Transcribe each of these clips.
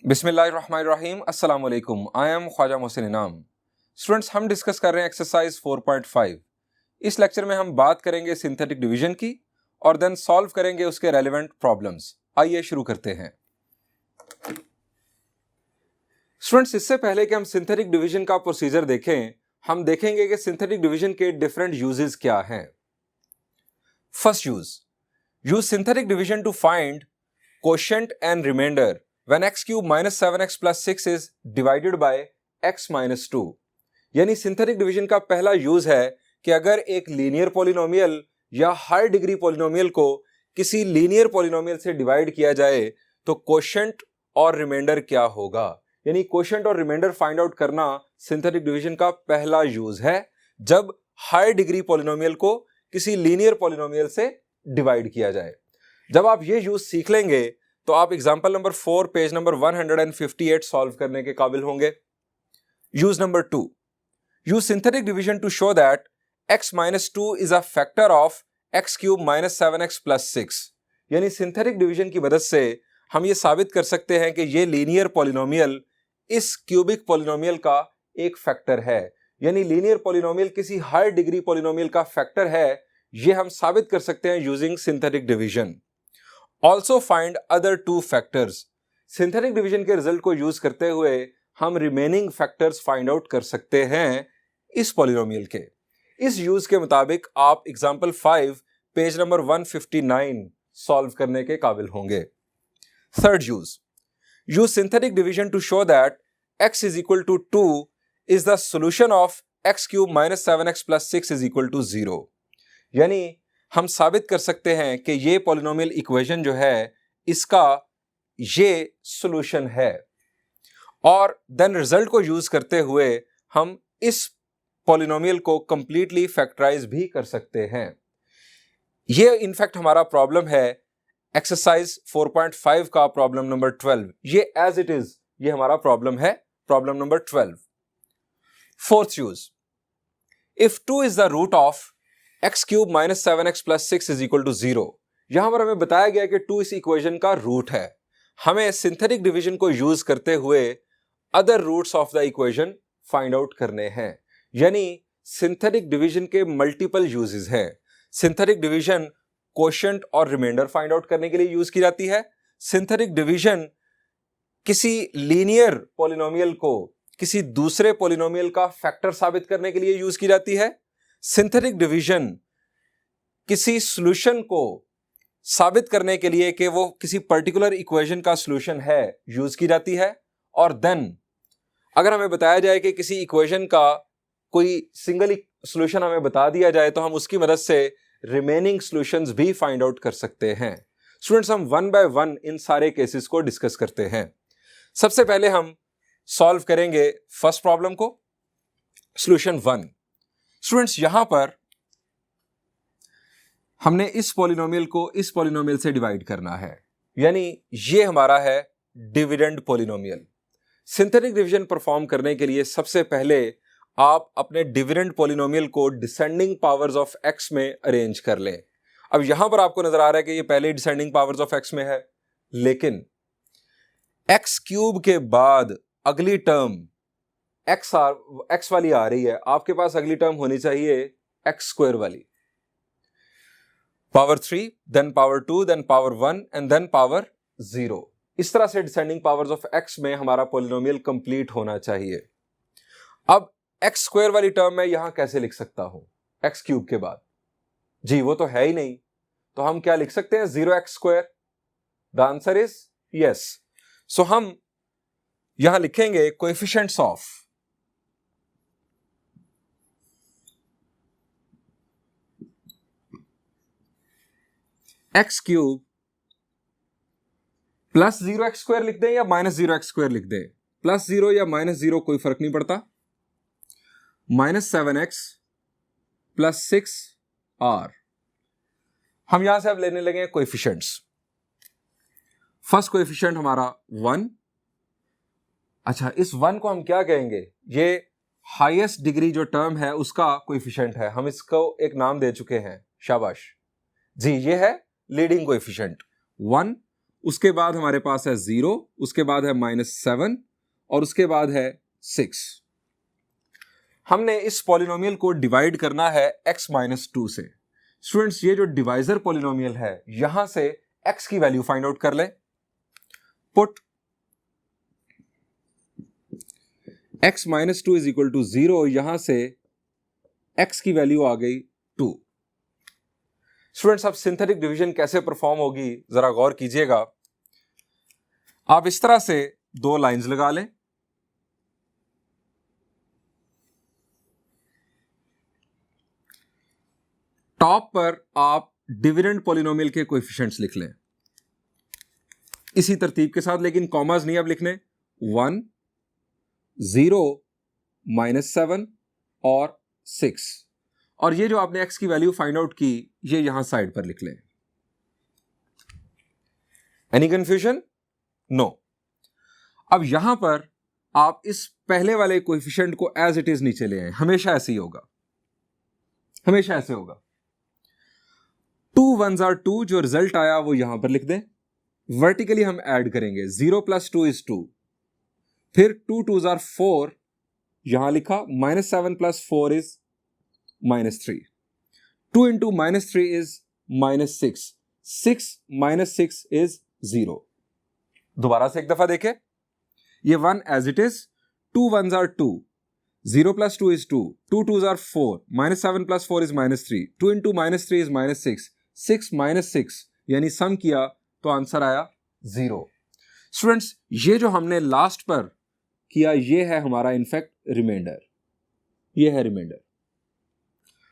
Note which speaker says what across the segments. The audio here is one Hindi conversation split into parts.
Speaker 1: बिस्मिल्लाहिर्रहमानिर्रहीम, अस्सलाम वालेकुम। आई एम ख्वाजा मोहसिन इनाम। स्टूडेंट्स, हम डिस्कस कर रहे हैं एक्सरसाइज 4.5। इस लेक्चर में हम बात करेंगे सिंथेटिक डिवीजन की और देन सॉल्व करेंगे उसके रेलेवेंट प्रॉब्लम्स। आइए शुरू करते हैं। स्टूडेंट्स, इससे पहले कि हम सिंथेटिक डिवीजन का प्रोसीजर देखें, हम देखेंगे कि सिंथेटिक डिवीजन के डिफरेंट यूजेस क्या हैं। First use synthetic division to find quotient and remainder when x cube minus 7x plus 6 is divided by x minus 2। यानी सिंथेटिक डिवीजन का पहला यूज है कि अगर एक लीनियर पॉलिनोमियल या हाई डिग्री पॉलिनोमियल को किसी लीनियर पॉलिनोमियल से डिवाइड किया जाए तो क्वोशिएंट और रिमाइंडर क्या होगा। यानी क्वोशिएंट और रिमाइंडर फाइंड आउट करना सिंथेटिक डिवीजन का पहला यूज है जब हाई डिग्री पॉलिनोमियल को किसी लीनियर पॉलिनोमियल से डिवाइड किया जाए। जब आप ये यूज सीख लेंगे तो आप example number 4 page number 158 solve करने के काबिल होंगे। Use number 2, use synthetic division to show that x minus 2 is a factor of x cube minus 7x plus 6। यानी सिंथेटिक डिवीजन की मदद से हम ये साबित कर सकते हैं कि ये लीनियर पॉलिनोमियल इस क्यूबिक पॉलिनोमियल का एक फैक्टर है। यानी लीनियर पॉलिनोमियल किसी हाई डिग्री पॉलिनोमियल का फैक्टर है, ये हम साबित कर सकते हैं using synthetic division. Also find other two factors. Synthetic division के रिजल्ट को यूज करते हुए हम रिमेनिंग फैक्टर्स फाइंड आउट कर सकते हैं इस पॉलिनोमियल के। इस यूज के मुताबिक आप एग्जांपल 5 पेज नंबर 159 सॉल्व करने के काबिल होंगे। Third use synthetic division to show that x is equal to 2 is the solution of x cube minus 7x plus 6 is equal to 0। यानी हम साबित कर सकते हैं कि ये पॉलिनोमियल इक्वेशन जो है इसका ये सॉल्यूशन है और देन रिजल्ट को यूज करते हुए हम इस पॉलिनोमियल को कंप्लीटली फैक्टराइज भी कर सकते हैं। ये इनफैक्ट हमारा प्रॉब्लम है एक्सरसाइज 4.5 का प्रॉब्लम नंबर 12। ये एज इट इज ये हमारा प्रॉब्लम है, problem number 12। Fourth use, if 2 is the root of x cube minus 7x plus 6 is equal to 0। यहां पर हमें बताया गया कि 2 इस इक्वेशन का रूट है। हमें सिंथेटिक डिवीजन को यूज करते हुए other roots of the equation find out करने हैं। यानी सिंथेटिक डिवीजन के मल्टीपल यूजेस हैं। सिंथेटिक डिवीजन क्वोशिएंट और रिमाइंडर फाइंड आउट करने के लिए यूज की जाती है। सिंथेटिक डिवीजन किसी लीनियर पॉलिनोमियल को किसी दूसरे पॉलिनोमियल का फैक्टर साबित करने के लिए यूज की जाती है। सिंथेटिक डिवीजन किसी सॉल्यूशन को साबित करने के लिए कि वो किसी पर्टिकुलर इक्वेशन का सॉल्यूशन है यूज की जाती है। और देन अगर हमें बताया जाए कि किसी इक्वेशन का कोई सिंगल सॉल्यूशन हमें बता दिया जाए तो हम उसकी मदद से रिमेनिंग सॉल्यूशंस भी फाइंड आउट कर सकते हैं। स्टूडेंट्स, हम वन बाय वन इन सारे केसेस को डिस्कस करते हैं। सबसे पहले हम सॉल्व करेंगे फर्स्ट प्रॉब्लम को, सॉल्यूशन 1। स्टूडेंट्स, यहां पर हमने इस पॉलिनोमियल को इस पॉलिनोमियल से डिवाइड करना है। यानी ये हमारा है dividend polynomial. Synthetic division perform करने के लिए सबसे पहले आप अपने डिविडेंड पॉलिनोमियल को डिसेंडिंग पावर्स ऑफ x में अरेंज कर लें। अब यहां पर आपको नजर आ रहा है कि ये पहले डिसेंडिंग पावर्स ऑफ x में है, लेकिन x क्यूब के बाद अगली टर्म x वाली आ रही है। आपके पास अगली टर्म होनी चाहिए x स्क्वायर वाली, power 3, then power 2, then power 1 and then power 0। इस तरह से डिसेंडिंग पावर्स ऑफ x में हमारा पॉलिनोमियल कंप्लीट होना चाहिए। अब x स्क्वायर वाली टर्म मैं यहां कैसे लिख सकता हूं x क्यूब के बाद? जी वो तो है ही नहीं, तो हम क्या लिख सकते हैं? 0x square. The answer is yes. So हम यहां लिखेंगे coefficients of x cube plus 0x square लिख दें या माइनस 0x स्क्वायर लिख दें, प्लस 0 या माइनस 0 कोई फर्क नहीं पड़ता। Minus 7x plus 6r। हम यहां से अब लेने लगे कोएफिशिएंट्स। फर्स्ट कोएफिशिएंट हमारा 1। अच्छा, इस 1 को हम क्या कहेंगे? ये हाईएस्ट डिग्री जो टर्म है उसका कोएफिशिएंट है। हम इसको एक नाम दे चुके हैं, शाबाश जी। ये है लीडिंग कोएफिशिएंट 1 उसके बाद हमारे पास है 0, उसके बाद है -7 और उसके बाद है 6। हमने इस पॉलिनोमियल को डिवाइड करना है x-2 से। स्टूडेंट्स, ये जो डिवाइजर पॉलिनोमियल है, यहां से x की वैल्यू फाइंड आउट कर लें। Put x-2 is equal to 0, यहां से x की वैल्यू आ गई 2। स्टूडेंट्स, अब सिंथेटिक डिवीजन कैसे परफॉर्म होगी जरा गौर कीजिएगा। आप इस तरह से दो लाइंस लगा लें। टॉप पर आप डिविडेंड पॉलिनोमियल के कोएफिशिएंट्स लिख लें इसी तरतीब के साथ, लेकिन कॉमास नहीं अब लिखने। 1, 0, -7 और 6। और ये जो आपने x की वैल्यू फाइंड आउट की, ये यहां साइड पर लिख लें। Any confusion? नो। अब यहां पर आप इस पहले वाले कोएफिशिएंट को एज इट इज नीचे ले आए। हमेशा ऐसे ही होगा, हमेशा ऐसे होगा। 2 1s are 2, जो रिजल्ट आया वो यहां पर लिख दें। वर्टिकली हम ऐड करेंगे। 0 + 2 is 2, फिर 2 2s are 4, यहां लिखा। -7 + 4 is -3। 2 × -3 is -6। 6 - 6 is 0। दोबारा से एक दफा देखें। ये 1 as it is. 2 1s are 2, 0 + 2 is 2, 2 2s are 4, -7 + 4 is -3, 2 × -3 is -6, 6 - 6 यानी सम किया तो आंसर आया 0। स्टूडेंट्स, ये जो हमने लास्ट पर किया, ये है हमारा इनफैक्ट रिमाइंडर। ये है रिमाइंडर।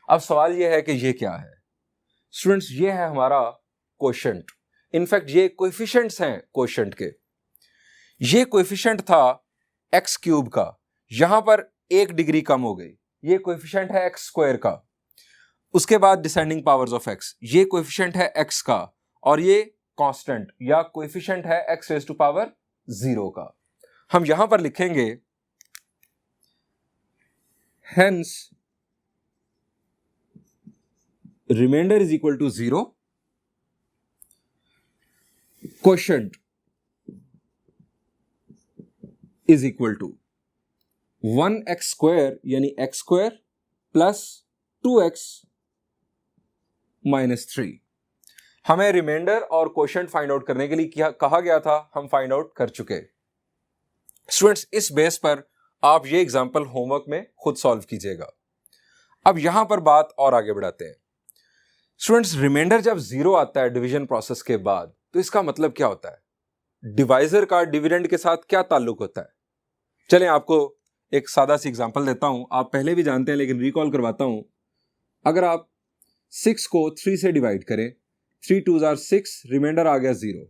Speaker 1: अब सवाल ये है कि ये क्या है? स्टूडेंट्स, ये है हमारा कोएफिशिएंट। इनफैक्ट ये कोएफिशिएंट्स हैं कोएफिशिएंट के। ये कोएफिशिएंट था x³ का, यहां पर 1 डिग्री कम हो गई। ये कोएफिशिएंट है x² का। उसके बाद डिसेंडिंग पावर्स ऑफ x, ये कोएफिशिएंट है x का, और ये कांस्टेंट या कोएफिशिएंट है x⁻0 का। हम यहां पर लिखेंगे hence remainder is equal to 0, coefficient is equal to 1x² यानी x² प्लस 2x -3। हमें रिमाइंडर और कोएफिशिएंट फाइंड आउट करने के लिए क्या कहा गया था, हम फाइंड आउट कर चुके। स्टूडेंट्स, इस बेस पर आप ये एग्जांपल होमवर्क में खुद सॉल्व कीजिएगा। अब यहां पर बात और आगे बढ़ाते हैं। स्टूडेंट्स, रिमाइंडर जब 0 आता है डिवीजन प्रोसेस के बाद, तो इसका मतलब क्या होता है? डिवाइजर का डिविडेंड के साथ क्या ताल्लुक होता है? चलें आपको एक सादा सी एग्जांपल देता हूं। आप पहले भी जानते हैं लेकिन रिकॉल करवाता हूं। अगर आप 6 को 3 से डिवाइड करें, 3 2s are 6, रिमाइंडर आ गया 0।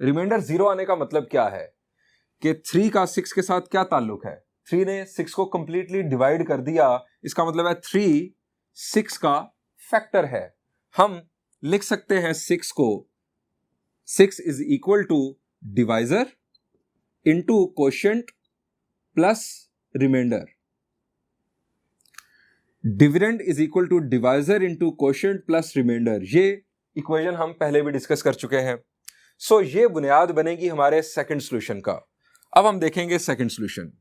Speaker 1: रिमाइंडर 0 आने का मतलब क्या है कि 3 का 6 के साथ क्या ताल्लुक है? 3 ने 6 को कंप्लीटली डिवाइड कर दिया, इसका मतलब है 3 6 का फैक्टर है। हम लिख सकते हैं 6 को 6 is equal to divisor into coefficient plus remainder. Dividend is equal to divisor into coefficient plus remainder. ये इक्वेशन हम पहले भी डिस्कस कर चुके हैं। सो ये बुनियाद बनेगी हमारे सेकंड सॉल्यूशन का। अब हम देखेंगे सेकंड सॉल्यूशन।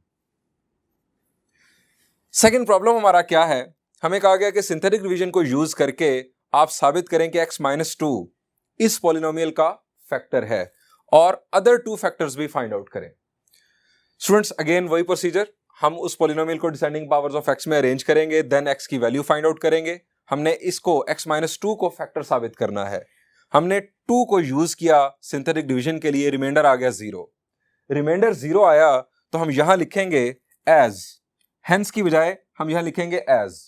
Speaker 1: सेकंड प्रॉब्लम हमारा क्या है? हमें कहा गया कि सिंथेटिक डिवीजन को यूज करके आप साबित करें कि x-2 इस पॉलिनोमियल का फैक्टर है और अदर 2 फैक्टर्स भी फाइंड आउट करें। स्टूडेंट्स, अगेन वही प्रोसीजर। हम उस पॉलिनोमियल को डिसेंडिंग पावर्स ऑफ x में अरेंज करेंगे, देन x की वैल्यू फाइंड आउट करेंगे। हमने इसको x-2 को फैक्टर साबित करना है। हमने 2 को यूज किया सिंथेटिक डिवीजन के लिए, रिमाइंडर आ गया 0। रिमाइंडर 0 आया तो हम यहां लिखेंगे एज, हेंस की बजाय हम यहां लिखेंगे as.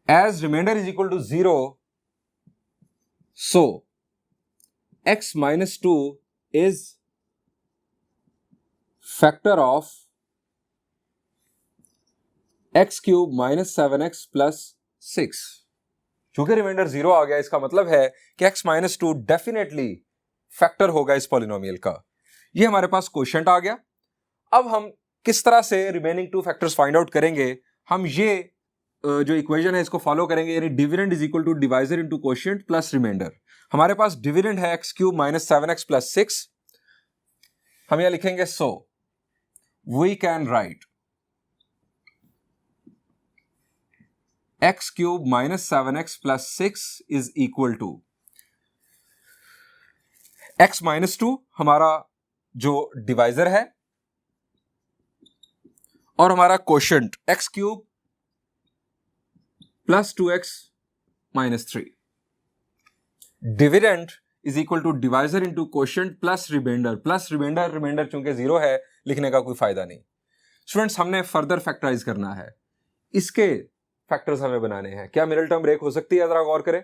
Speaker 1: As remainder is equal to 0, so x-2 is factor of x³ - 7x plus 6। चूंकि रिमाइंडर 0 आ गया, इसका मतलब है कि x-2 डेफिनेटली फैक्टर होगा इस पॉलिनोमियल का। ये हमारे पास कोएफिशिएंट आ गया। अब हम किस तरह से remaining two factors find out करेंगे, हम ये जो इक्वेशन है इसको फॉलो करेंगे, यानी dividend is equal to divisor into quotient plus remainder. हमारे पास डिविडेंड है x cube minus 7x plus 6, हम यहां लिखेंगे so we can write x cube minus 7x plus 6 is equal to x minus 2 हमारा जो डिवाइजर है और हमारा quotient x cube plus 2x minus 3। Dividend is equal to divisor into quotient plus remainder. Plus remainder, remainder चूंकि जीरो है लिखने का कोई फायदा नहीं। स्टूडेंट्स हमने फर्दर फैक्टराइज करना है, इसके फैक्टर्स हमें बनाने हैं। क्या मिडिल टर्म ब्रेक हो सकती है, जरा गौर करें।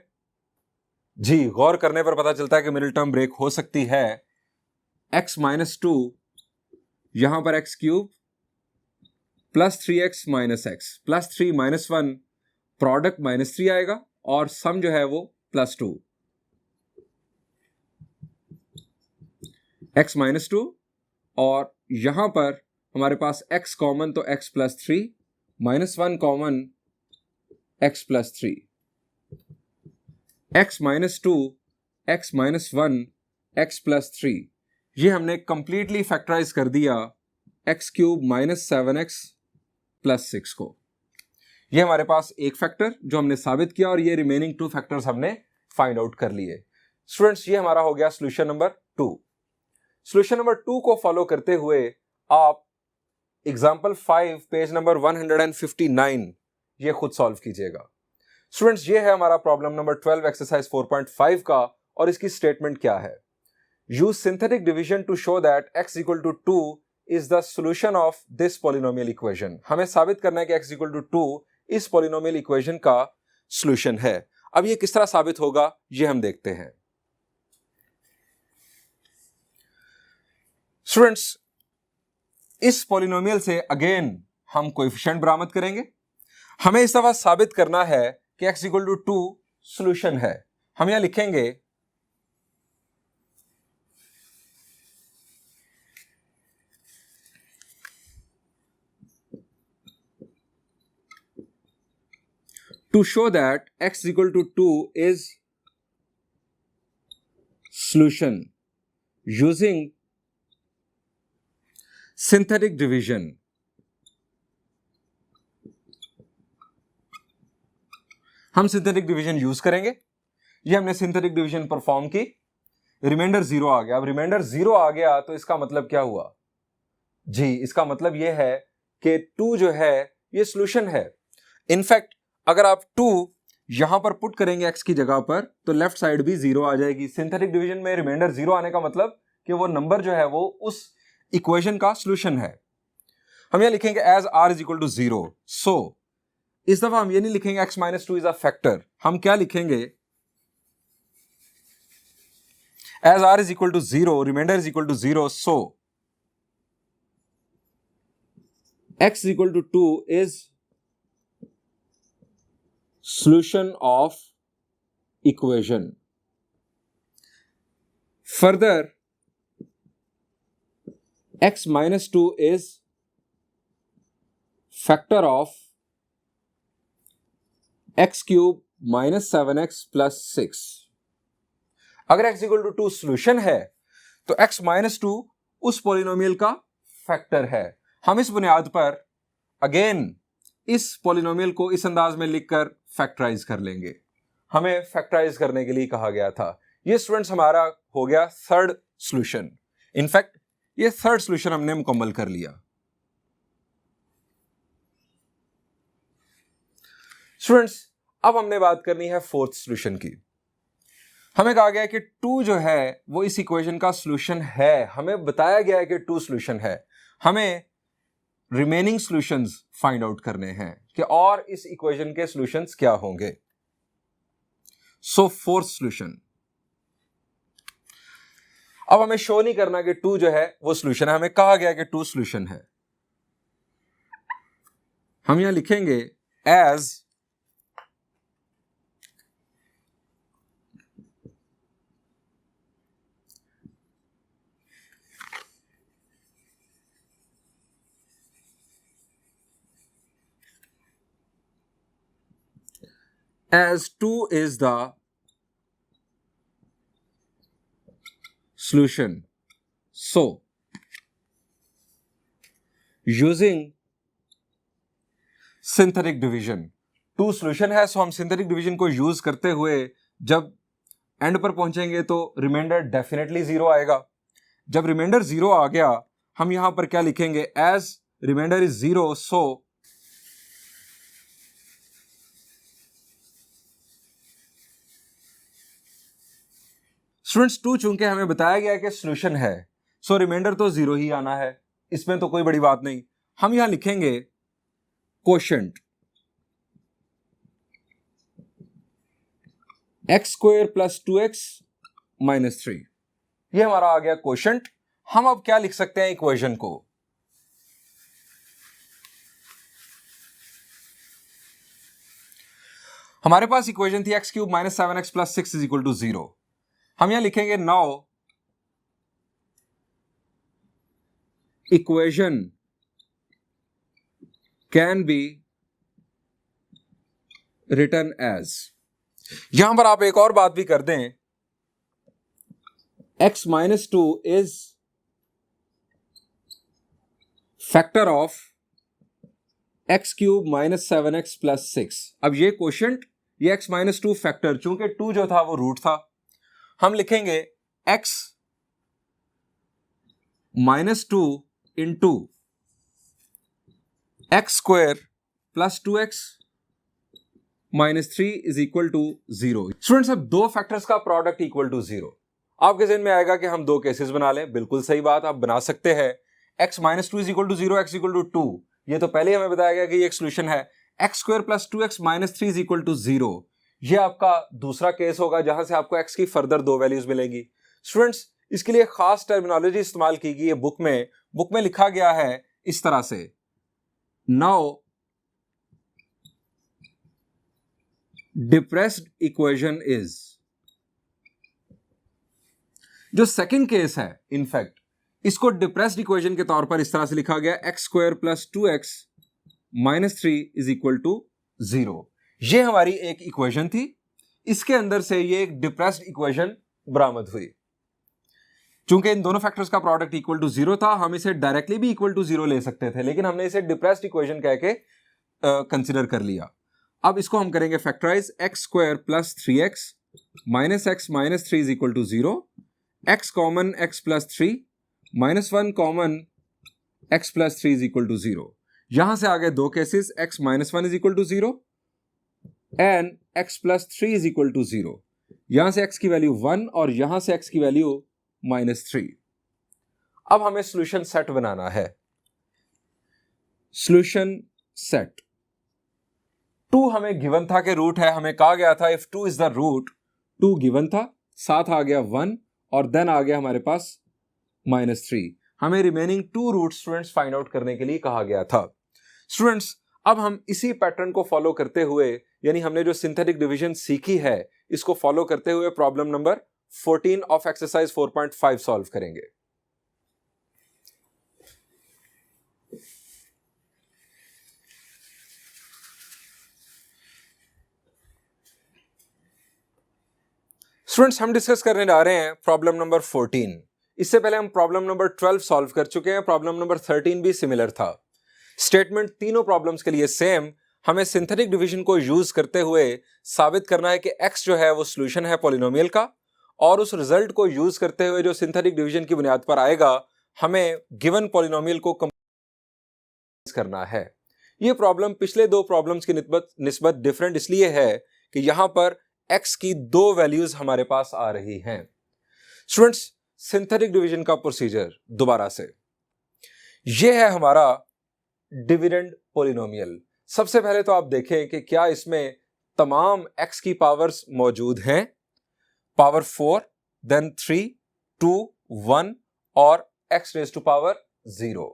Speaker 1: जी, गौर करने पर पता चलता है कि मिडिल टर्म ब्रेक हो सकती है। x माइनस 2 यहां पर x cube plus 3x minus x plus 3 minus 1, product minus 3 आएगा और सम जो है वो प्लस 2। x माइनस 2 और यहां पर हमारे पास x कॉमन तो x plus 3 minus 1 common x plus 3, x minus 2 x minus 1 x plus 3। ये हमने कंप्लीटली फैक्टराइज कर दिया x cube minus 7x plus 6 को। ये हमारे पास एक फैक्टर जो हमने साबित किया और ये रिमेनिंग टू फैक्टर्स हमने फाइंड आउट कर लिए। स्टूडेंट्स ये हमारा हो गया सॉल्यूशन नंबर 2। सॉल्यूशन नंबर 2 को फॉलो करते हुए आप एग्जांपल 5 पेज नंबर 159 ये खुद सॉल्व कीजिएगा। स्टूडेंट्स ये है हमारा प्रॉब्लम नंबर 12 एक्सरसाइज 4.5 का, और इसकी स्टेटमेंट क्या है। Use synthetic division to show that x equal to 2 is the solution of this polynomial equation. हमें साबित करना है कि x इक्वल टू 2 इस पॉलिनोमियल इक्वेशन का सॉल्यूशन है। अब ये किस तरह साबित होगा ये हम देखते हैं। स्टूडेंट्स इस पॉलिनोमियल से अगेन हम कोएफिशिएंट बरामद करेंगे। हमें इस दफा साबित करना है कि x इक्वल टू 2 सॉल्यूशन है। हम यहां लिखेंगे to show that x equal to 2 is solution using synthetic division। हम सिंथेटिक डिवीजन यूज करेंगे। ये हमने सिंथेटिक डिवीजन परफॉर्म की, रिमाइंडर 0 आ गया। अब रिमाइंडर 0 आ गया तो इसका मतलब क्या हुआ जी, इसका मतलब ये है कि 2 जो है ये सॉल्यूशन है। इनफैक्ट अगर आप 2 यहां पर पुट करेंगे x की जगह पर तो लेफ्ट साइड भी 0 आ जाएगी। सिंथेटिक डिवीजन में रिमाइंडर 0 आने का मतलब कि वो नंबर जो है वो उस इक्वेशन का सॉल्यूशन है। हम यहां लिखेंगे as r is equal to 0। So इस दफा हम ये नहीं लिखेंगे x minus 2 is a factor, हम क्या लिखेंगे as r is equal to 0, remainder is equal to 0, so x equal to 2 is solution of equation। Further, x minus 2 is factor of x cube minus 7x plus 6। अगर x equal to 2 solution है तो x minus 2 उस पॉलिनोमियल का फैक्टर है। हम इस बुनियाद पर अगेन इस पॉलिनोमियल को इस अंदाज में लिखकर फैक्टराइज कर लेंगे। हमें फैक्टराइज करने के लिए कहा गया था। ये स्टूडेंट्स हमारा हो गया थर्ड सॉल्यूशन। इनफैक्ट ये थर्ड सॉल्यूशन हमने मुकम्मल कर लिया। स्टूडेंट्स अब हमने बात करनी है फोर्थ सॉल्यूशन की। हमें कहा गया कि 2 जो है वो इस इक्वेशन का सॉल्यूशन है। हमें बताया गया है कि 2 सॉल्यूशन है। हमें रिमेनिंग सॉल्यूशंस फाइंड आउट करने हैं कि और इस इक्वेशन के सॉल्यूशंस क्या होंगे। सो फोर्थ सॉल्यूशन, अब हमें शो नहीं करना कि 2 जो है वो सॉल्यूशन है, हमें कहा गया कि 2 सॉल्यूशन है। हम यहां लिखेंगे as as 2 is the solution. So using synthetic division, 2 solution है, सो हम सिंथेटिक डिवीजन को यूज करते हुए जब एंड पर पहुंचेंगे तो रिमाइंडर डेफिनेटली 0 आएगा। जब रिमाइंडर 0 आ गया, हम यहां पर क्या लिखेंगे, as remainder is 0 so students 2 चूंकि हमें बताया गया कि सॉल्यूशन है, सो रिमाइंडर तो 0 ही आना है, इसमें तो कोई बड़ी बात नहीं। हम यहां लिखेंगे quotient x square plus 2x minus 3, ये हमारा आ गया कोशेंट। हम अब क्या लिख सकते हैं इक्वेशन को, हमारे पास इक्वेशन थी x cube minus 7x plus 6 is equal to 0। हम यहां लिखेंगे now equation can be written as, यहां पर आप एक और बात भी कर दें, x minus 2 is factor of x cube minus 7x plus 6। अब ये कोशेंट, ये x माइनस 2 फैक्टर, चूंकि 2 जो था वो रूट था, हम लिखेंगे x minus 2 into x square plus 2x minus 3 is equal to 0। Students अब दो फैक्टर्स का प्रोडक्ट इक्वल टू 0, आपके ज़हन में आएगा कि हम दो केसेस बना लें, बिल्कुल सही बात, आप बना सकते हैं। x minus 2 is equal to 0, x equal to 2, ये तो पहले ही हमें बताया गया कि ये एक सोल्यूशन है। X square plus 2x minus 3 is equal to 0, ये आपका दूसरा केस होगा जहां से आपको x की फर्दर दो वैल्यूज मिलेंगी। स्टूडेंट्स इसके लिए खास टर्मिनोलॉजी इस्तेमाल की गई है बुक में लिखा गया है इस तरह से, नाउ डिप्रेस्ड इक्वेशन इज, जो सेकंड केस है इनफैक्ट इसको डिप्रेस्ड इक्वेशन के तौर पर इस तरह से लिखा गया, x square plus 2x minus 3 is equal to 0। ये हमारी एक इक्वेशन थी, इसके अंदर से ये एक डिप्रेस्ड इक्वेशन बरामद हुई। चूंकि इन दोनों फैक्टर्स का प्रोडक्ट इक्वल टू 0 था, हम इसे डायरेक्टली भी इक्वल टू 0 ले सकते थे, लेकिन हमने इसे डिप्रेस्ड इक्वेशन कह के कंसिडर कर लिया। अब इसको हम करेंगे factorize, x square plus 3x minus x minus 3 is equal to 0, x common x plus 3 minus 1 common x plus 3 is equal to 0। यहां से आगे दो cases, x minus 1 is equal to 0 and x plus 3 is equal to 0। यहां से x की वैल्यू 1 और यहां से x की वैल्यू माइनस 3। अब हमें सॉल्यूशन सेट बनाना है, सॉल्यूशन सेट। 2 हमें गिवन था कि रूट है, हमें कहा गया था if 2 is the root, 2 given था, साथ आ गया 1 और देन आ गया हमारे पास माइनस 3। हमें remaining 2 root students find out करने के लिए कहा गया था। स्टूडेंट्स अब हम इसी पैटर्न को फॉलो करते हुए, यानी हमने जो सिंथेटिक डिवीजन सीखी है इसको फॉलो करते हुए problem number 14 of exercise 4.5 solve करेंगे। स्टूडेंट्स हम डिस्कस करने जा रहे हैं प्रॉब्लम नंबर 14। इससे पहले हम प्रॉब्लम नंबर 12 सॉल्व कर चुके हैं, प्रॉब्लम नंबर 13 भी सिमिलर था। स्टेटमेंट तीनों प्रॉब्लम्स के लिए सेम, हमें सिंथेटिक डिवीजन को यूज करते हुए साबित करना है कि x जो है वो सॉल्यूशन है पॉलिनोमियल का, और उस रिजल्ट को यूज करते हुए जो सिंथेटिक डिवीजन की बुनियाद पर आएगा हमें गिवन पॉलिनोमियल को कंप्लीट करना है। ये प्रॉब्लम पिछले दो प्रॉब्लम्स की निस्बत डिफरेंट इसलिए है कि यहां पर x की दो वैल्यूज हमारे पास आ रही हैं। स्टूडेंट्स सिंथेटिक डिवीजन का प्रोसीजर दोबारा से, यह है हमारा डिविडेंड पॉलिनोमियल। सबसे पहले तो आप देखें कि क्या इसमें तमाम x की पावर्स मौजूद हैं, पावर 4, देन 3, 2, 1 और x रेज टू पावर 0।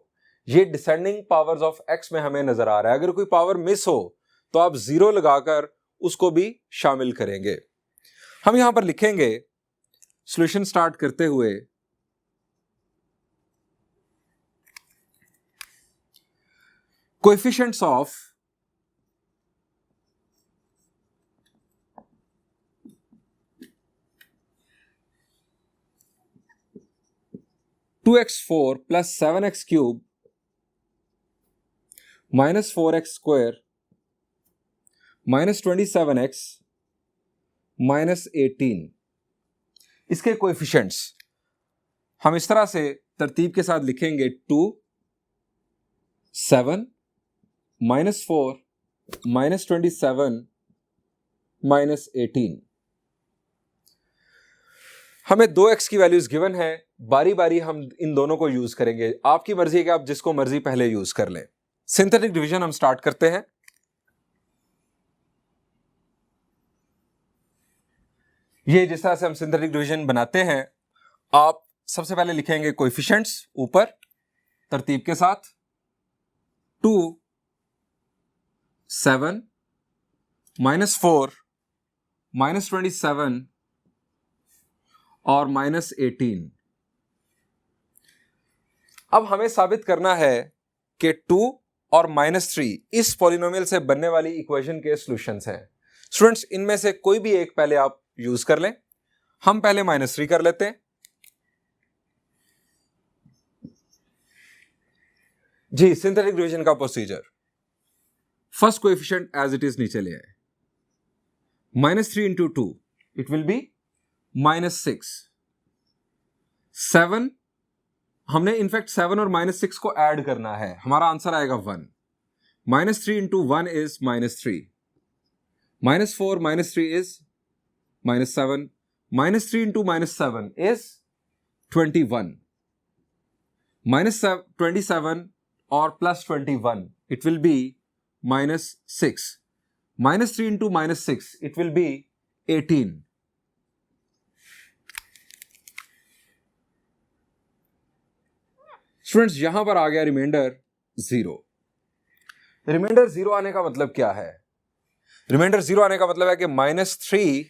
Speaker 1: ये डिसेंडिंग पावर्स ऑफ x में हमें नजर आ रहा है। अगर कोई पावर मिस हो तो आप 0 लगाकर उसको भी शामिल करेंगे। हम यहां पर लिखेंगे सॉल्यूशन स्टार्ट करते हुए, coefficients of 2x4 plus 7x cube minus 4x square minus 27x minus 18। इसके कोएफिशिएंट्स हम इस तरह से तरतीब के साथ लिखेंगे 2, 7, minus 4, minus 27, minus 18। हमें 2x की वैल्यूज गिवन है, बारी बारी हम इन दोनों को यूज करेंगे। आपकी मर्जी है कि आप जिसको मर्जी पहले यूज कर लें। सिंथेटिक डिवीजन हम स्टार्ट करते हैं। ये जिस तरह से हम सिंथेटिक डिवीजन बनाते हैं, आप सबसे पहले लिखेंगे कोएफिशिएंट्स ऊपर तरतीब के साथ 2, 7, minus 4, minus 27 और minus 18। अब हमें साबित करना है कि 2 और -3 इस पॉलिनोमियल से बनने वाली इक्वेशन के सॉल्यूशंस हैं। स्टूडेंट्स, इनमें से कोई भी एक पहले आप यूज कर लें। हम पहले -3 कर लेते हैं। जी, सिंथेटिक डिवीजन का procedure, first coefficient as it is नीचे ले आए। -3 into 2 इट विल बी -6। 7, हमने इनफैक्ट 7 और -6 को ऐड करना है, हमारा आंसर आएगा 1। -3 into 1 is -3, -4 -3 is -7, -3 into -7 is 21, -27 और +21 it will be -6, -3 into -6 it will be 18। Students, यहां पर आ गया रिमाइंडर 0। रिमाइंडर 0 आने का मतलब क्या है? रिमाइंडर 0 आने का मतलब है कि -3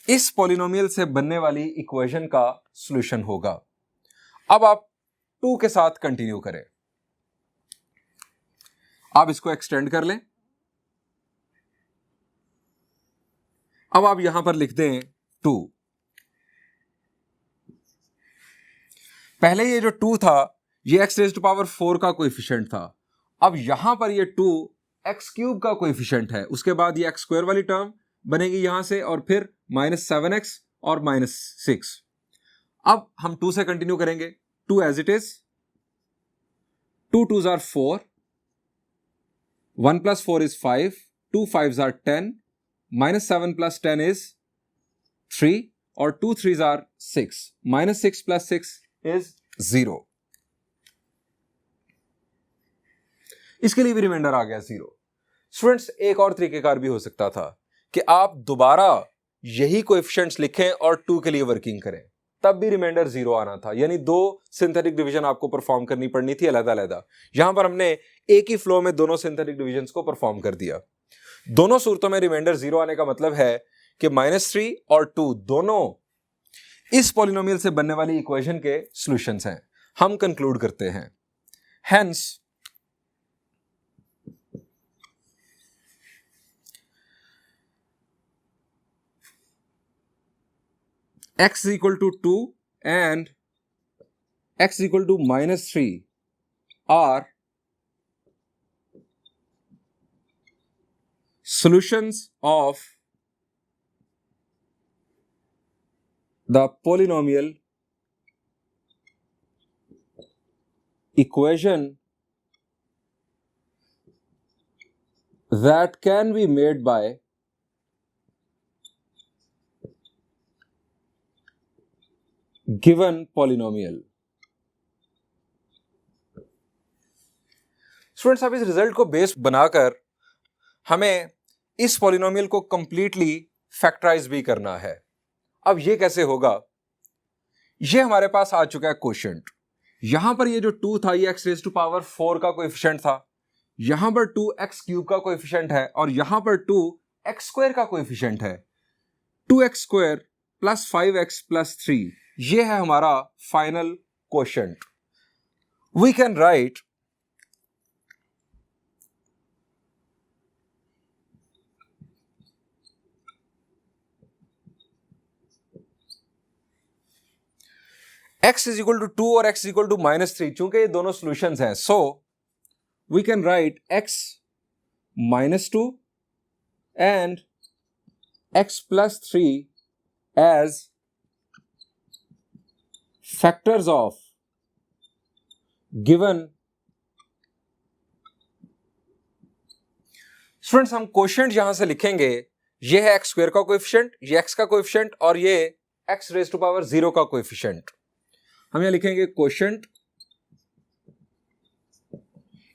Speaker 1: इस पॉलिनोमियल से बनने वाली इक्वेशन का सॉल्यूशन होगा। अब आप 2 के साथ कंटिन्यू करें। आप इसको एक्सटेंड कर लें। अब आप यहां पर लिख दें 2। पहले ये जो 2 था ये x⁴ का कोएफिशिएंट था। अब यहां पर ये 2 x³ का कोएफिशिएंट है। उसके बाद ये x² वाली टर्म बनेगी यहां से, और फिर -7x और -6। अब हम 2 से कंटिन्यू करेंगे। 2 as it is, 2 2s are 4, 1 plus 4 is 5, 2 5s are 10, -7 plus 10 is 3, और 2 3s are 6, -6 plus 6 is 0। इसके लिए भी रिमाइंडर आ गया 0। स्टूडेंट्स, एक और तरीकेकार भी हो सकता था कि आप दोबारा यही कोएफिशिएंट्स लिखें और 2 के लिए वर्किंग करें, तब भी रिमाइंडर 0 आना था। यानी 2 सिंथेटिक डिवीजन आपको परफॉर्म करनी पड़नी थी अलग-अलग। यहां पर हमने एक ही फ्लो में दोनों सिंथेटिक डिवीजन्स को परफॉर्म कर दिया। दोनों सूरतों में रिमाइंडर 0 आने का मतलब है कि -3 और 2 दोनों इस पॉलिनोमियल से बनने वाली इक्वेशन के सॉल्यूशंस हैं। हम कंक्लूड करते हैं, hence x equal to 2 and x equal to -3 are solutions of the polynomial equation that can be made by given polynomial। Students, अब इस रिजल्ट को बेस बनाकर हमें इस पॉलिनोमियल को कंप्लीटली फैक्टराइज भी करना है। अब ये कैसे होगा? ये हमारे पास आ चुका है कोशेंट। यहां पर ये जो 2 था ये x⁴ का कोएफिशिएंट था, यहां पर 2 x³ का कोएफिशिएंट है, और यहां पर 2 x² का कोएफिशिएंट है। 2x² + 5x + 3 ये है हमारा final quotient. We can write x is equal to 2 और x इज इक्वल टू -3, चूंकि ये दोनों सॉल्यूशंस हैं, so we can write x -2 and x plus 3 as factors of given. Students हम कोएफिशिएंट यहां से लिखेंगे, ये है x स्क्वायर का कोएफिशिएंट, ये x का कोएफिशिएंट और ये x रेज टू पावर 0 का कोएफिशिएंट। हम यहां लिखेंगे coefficient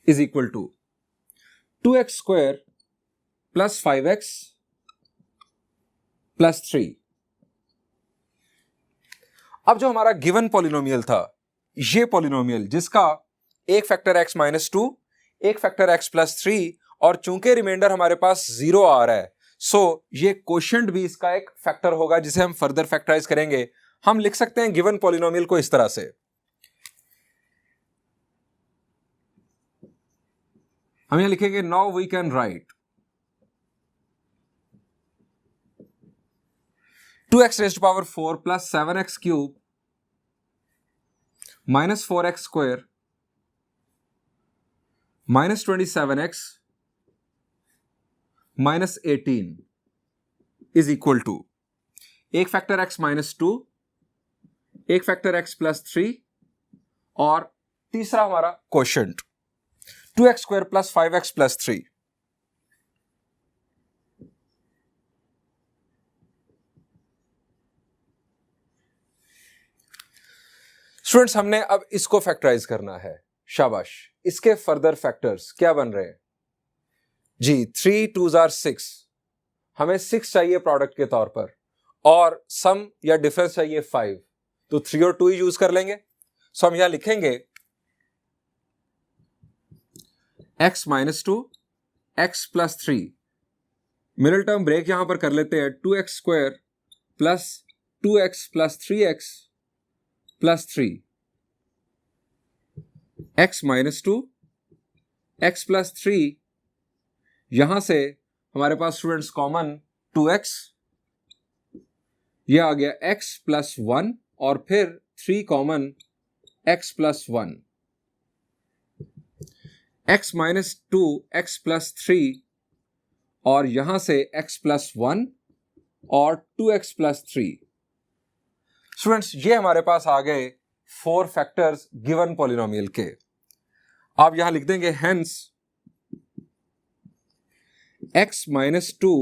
Speaker 1: is equal to 2x square plus 5x plus 3। अब जो हमारा गिवन पॉलिनोमियल था, ये पॉलिनोमियल जिसका एक फैक्टर x -2, एक फैक्टर x प्लस 3 और चूंकि रिमाइंडर हमारे पास 0 आ रहा है, सो ये कोशेंट भी इसका एक फैक्टर होगा जिसे हम फर्दर फैक्टराइज करेंगे। हम लिख सकते हैं गिवन पॉलिनोमियल को इस तरह से, हम यहां लिखेंगे now we can write 2x raised to power 4 plus 7x cube minus 4x square minus 27x minus 18 is equal to एक फैक्टर x -2, एक फैक्टर x प्लस 3 और तीसरा हमारा quotient 2x square plus 5x plus 3। Students हमने अब इसको फैक्टराइज करना है, शाबाश। इसके फर्दर फैक्टर्स क्या बन रहे हैं जी? 3 2s are 6, हमें 6 चाहिए प्रोडक्ट के तौर पर और सम या डिफरेंस चाहिए 5, तो 3 और 2 ही यूज कर लेंगे। सो हम यहां लिखेंगे x -2 x plus 3, middle term break यहां पर कर लेते हैं, 2x square plus 2x plus 3x plus 3 x -2 x plus 3, यहां से हमारे पास स्टूडेंट्स कॉमन 2x, यह आ गया x प्लस 1 और फिर 3 common x plus 1, x -2 x plus 3 और यहां से x प्लस 1 और 2x प्लस 3। स्टूडेंट्स ये हमारे पास आ गए 4 फैक्टर्स गिवन पॉलिनोमियल के। आप यहां लिख देंगे hence x -2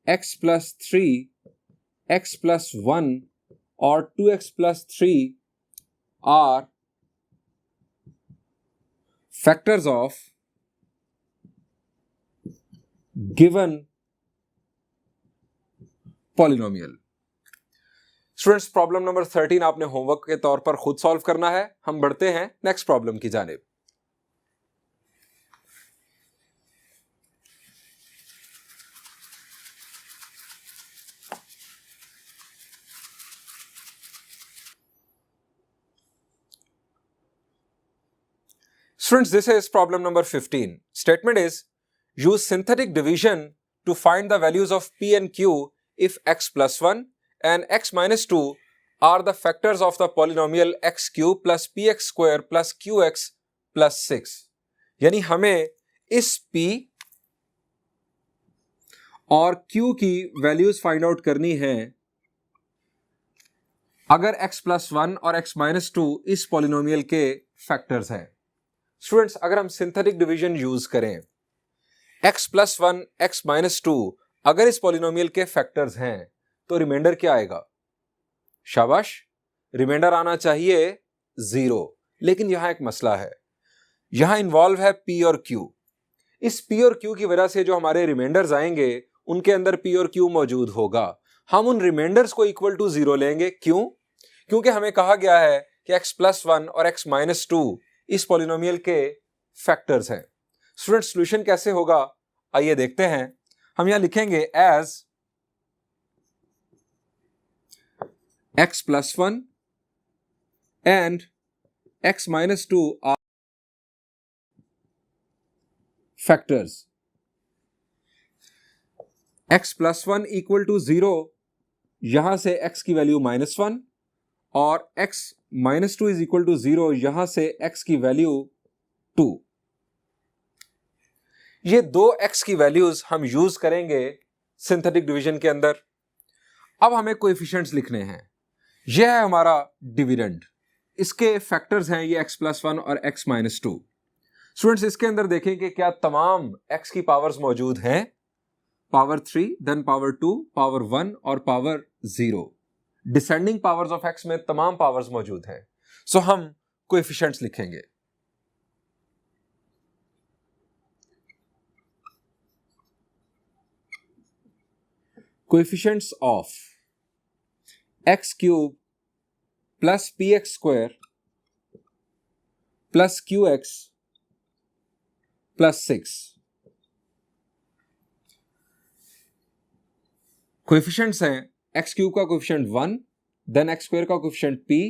Speaker 1: x plus 3 x plus 1 और 2x plus 3 are factors of given polynomial. Students problem number 13 आपने होमवर्क के तौर पर खुद सॉल्व करना है। हम बढ़ते हैं नेक्स्ट प्रॉब्लम की जानिब। Students, this is problem number 15. Statement is, use synthetic division to find the values of p and q if x plus 1 and x minus 2 are the factors of the polynomial x cube plus px square plus qx plus 6. यानी हमें इस p और q की वैल्यूज फाइंड आउट करनी है अगर x plus 1 और x minus 2 इस पॉलिनोमियल के फैक्टर्स हैं। स्टूडेंट्स अगर हम सिंथेटिक डिवीजन यूज करें, x प्लस 1 x माइनस 2 अगर इस पॉलिनोमियल के फैक्टर्स हैं तो रिमाइंडर क्या आएगा? शाबाश, रिमाइंडर आना चाहिए 0। लेकिन यहां एक मसला है, यहां इन्वॉल्व है p और q। इस p और q की वजह से जो हमारे रिमाइंडर्स आएंगे उनके अंदर p और q मौजूद होगा। हम उन रिमाइंडर्स को इक्वल टू 0 लेंगे। क्यों? क्योंकि हमें कहा गया है कि x प्लस 1 और x माइनस 2 इस पॉलिनोमियल के फैक्टर्स हैं। स्टूडेंट सॉल्यूशन कैसे होगा आइए देखते हैं। हम यहां लिखेंगे as x plus 1 and x minus 2 are factors. x plus 1 equal to 0, यहां से x की वैल्यू -1 और x minus 2 is equal to 0, यहां से x की वैल्यू 2। ये दो x की वैल्यूज हम यूज करेंगे सिंथेटिक डिवीजन के अंदर। अब हमें कोएफिशिएंट्स लिखने हैं। यह है हमारा डिविडेंड, इसके फैक्टर्स हैं ये x+1 और x-2। स्टूडेंट्स इसके अंदर देखें कि क्या तमाम x की पावर्स मौजूद हैं, पावर 3, देन पावर 2, पावर 1 और power 0। Descending powers of x में तमाम पावर्स मौजूद हैं। सो हम कोएफिशिएंट्स लिखेंगे। Coefficients of x³ plus px² plus qx plus 6। Coefficients हैं x³ का कोएफिशिएंट 1, देन x² का कोएफिशिएंट p,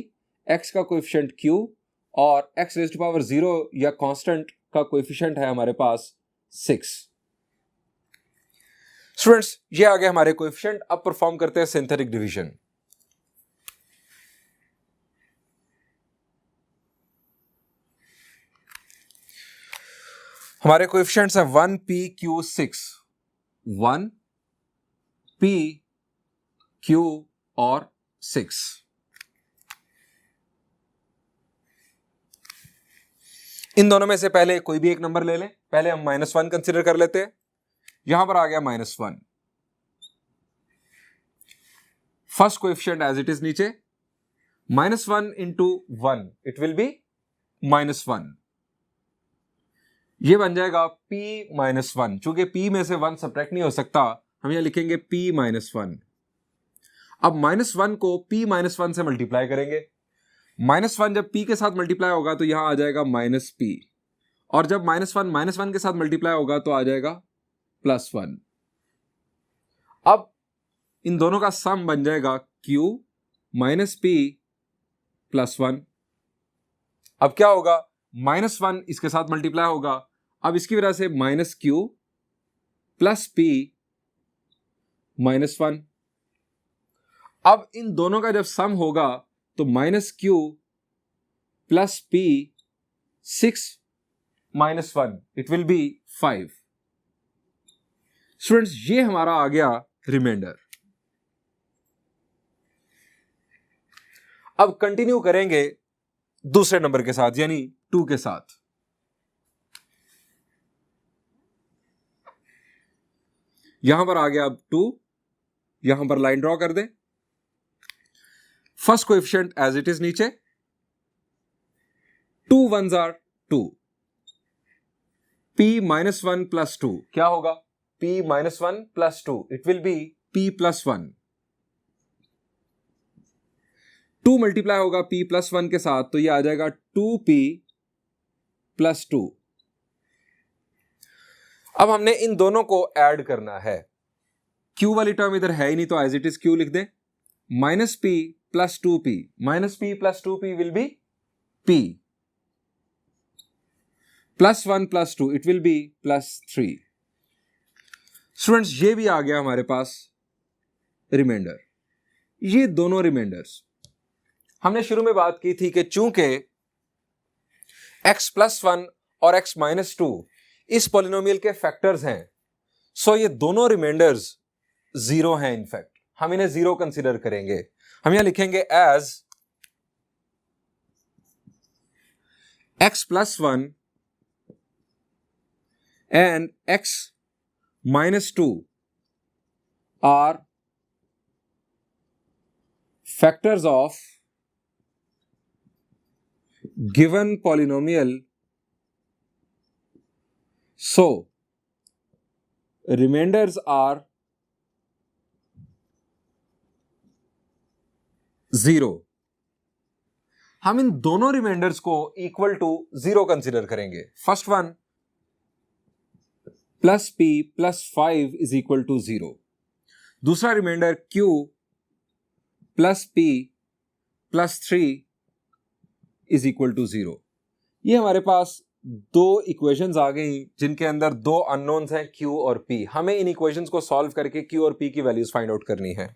Speaker 1: x का कोएफिशिएंट q और x⁻0 या कांस्टेंट का कोएफिशिएंट है हमारे पास 6। स्टूडेंट्स ये आ गए हमारे कोएफिशिएंट। अब परफॉर्म करते हैं सिंथेटिक डिवीजन। हमारे कोएफिशिएंट्स हैं 1 p q 6, 1 p q और 6। इन दोनों में से पहले कोई भी एक नंबर ले लें। पहले हम -1 कंसीडर कर लेते हैं। यहां पर आ गया -1। First coefficient as it is नीचे, -1 इंटू 1 इट विल बी -1। ये बन जाएगा p-1। चूंकि p में से 1 सब्ट्रैक्ट नहीं हो सकता, हम यहां लिखेंगे p-1। अब -1 को p-1 से मल्टीप्लाई करेंगे। -1 जब p के साथ मल्टीप्लाई होगा तो यहां आ जाएगा -p, और जब -1 के साथ मल्टीप्लाई होगा तो आ जाएगा +1। अब इन दोनों का सम बन जाएगा q माइनस p प्लस 1। अब क्या होगा, -1 इसके साथ मल्टीप्लाई होगा, अब इसकी वजह से -q प्लस p -1। अब इन दोनों का जब सम होगा तो -q plus p 6 -1 it will B 5। Students ये हमारा आ गया रिमाइंडर। अब कंटिन्यू करेंगे दूसरे नंबर के साथ यानी 2 के साथ। यहां पर आ गया अब 2, यहां पर लाइन ड्रॉ कर दें। First coefficient as it is नीचे, 2 1s are 2, p-1 प्लस 2 क्या होगा, p-1 plus 2 it will B p plus 1। 2 multiply होगा p प्लस 1 के साथ तो ये आ जाएगा 2p प्लस 2। अब हमने इन दोनों को ऐड करना है। q वाली टर्म इधर है ही नहीं तो एज इट इज q लिख दें। -p plus 2p, -p plus 2p will be p, plus 1 plus 2 it will B plus 3। Students ये भी आ गया हमारे पास रिमाइंडर। ये दोनों रिमाइंडर्स हमने शुरू में बात की थी कि चूंकि x+1 और x-2 इस पॉलिनोमियल के फैक्टर्स हैं, सो ये दोनों रिमाइंडर्स 0 हैं। इनफैक्ट हम इन्हें 0 कंसीडर करेंगे। हम यहां लिखेंगे as x+1 and x-2 are factors of given polynomial, so remainders are 0। हम इन दोनों रिमाइंडर्स को इक्वल टू 0 कंसीडर करेंगे। First one +p plus 5 is equal to 0। दूसरा remainder q plus p plus 3 is equal to 0। ये हमारे पास दो इक्वेशंस आ गई जिनके अंदर दो अननोन्स हैं q और p। हमें इन इक्वेशंस को सॉल्व करके q और p की वैल्यूज फाइंड आउट करनी है।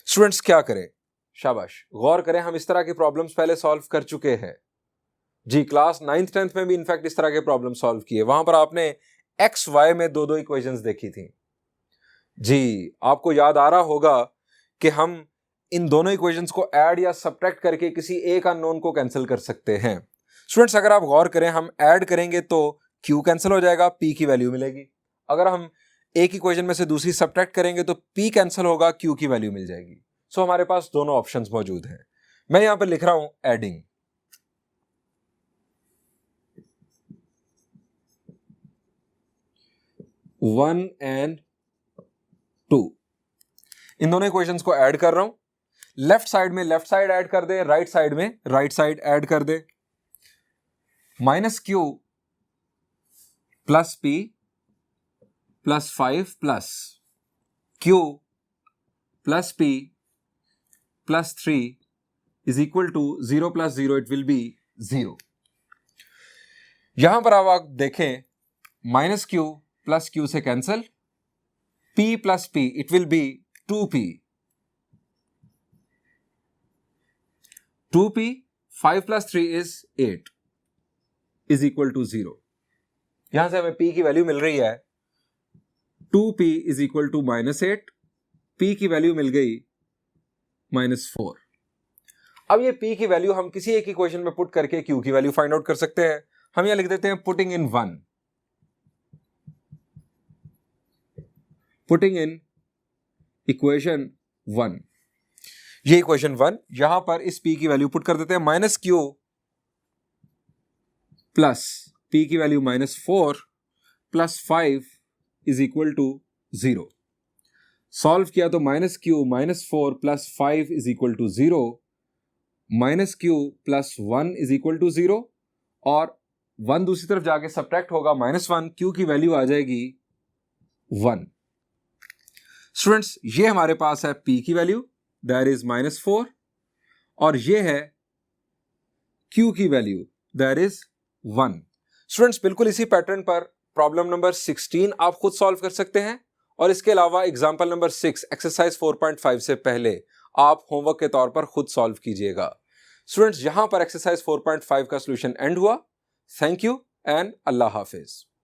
Speaker 1: स्टूडेंट्स क्या करें, शाबाश, गौर करें, हम इस तरह की प्रॉब्लम्स पहले सॉल्व कर चुके हैं जी। क्लास 9th 10th में भी इनफैक्ट इस तरह के प्रॉब्लम सॉल्व किए, वहां पर आपने एक्स वाई में दो दो इक्वेशंस देखी थी जी। आपको याद आ रहा होगा कि हम इन दोनों इक्वेशंस को ऐड या सब्ट्रैक्ट करके किसी एक अननोन को कैंसिल कर सकते हैं। स्टूडेंट्स, अगर आप गौर करें, हम ऐड करेंगे तो Q कैंसिल हो जाएगा, P की वैल्यू मिलेगी। अगर हम एक इक्वेशन में से दूसरी सब्ट्रैक्ट करेंगे तो P कैंसिल होगा, Q की वैल्यू मिल जाएगी। सो हमारे पास दोनों ऑप्शंस मौजूद हैं। मैं यहां पर लिख रहा हूं एडिंग। 1 and 2, इन दोनों इक्वेशंस को ऐड कर रहा हूं। लेफ्ट साइड में लेफ्ट साइड ऐड कर दे, राइट साइड में राइट साइड ऐड कर दे। -Q plus P plus 5 plus Q plus P plus 3 is equal to 0 plus 0, it will be 0। यहां पर अब आप देखें, -Q प्लस Q से cancel, P plus P, it will be 2P। 2P, 5 plus 3 is 8 is equal to 0। यहां से हमें P की वैल्यू मिल रही है 2P is equal to -8, P की वैल्यू मिल गई -4। अब ये P की वैल्यू हम किसी एक इक्वेशन में पुट करके Q की वैल्यू फाइंड आउट कर सकते हैं। हम यहां लिख देते हैं putting in 1, putting in equation 1। ये इक्वेशन 1, यहां पर इस P की वैल्यू पुट कर देते हैं, -Q प्लस P की value -4 plus 5 is equal to 0। Solve किया तो -Q -4 plus 5 is equal to 0, -Q plus 1 is equal to 0, और 1 दूसरी तरफ जाके सब्ट्रैक्ट होगा, -1, Q की वैल्यू आ जाएगी 1। स्टूडेंट्स, ये हमारे पास है P की वैल्यू, दैट इज -4, और ये है Q की वैल्यू, दैट इज 1। स्टूडेंट्स, बिल्कुल इसी पैटर्न पर प्रॉब्लम नंबर 16 आप खुद सॉल्व कर सकते हैं, और इसके अलावा एग्जाम्पल नंबर 6 एक्सरसाइज 4.5 से पहले आप होमवर्क के तौर पर खुद सॉल्व कीजिएगा। स्टूडेंट्स, यहां पर एक्सरसाइज 4.5 का सॉल्यूशन एंड हुआ। Thank you and Allah Hafiz.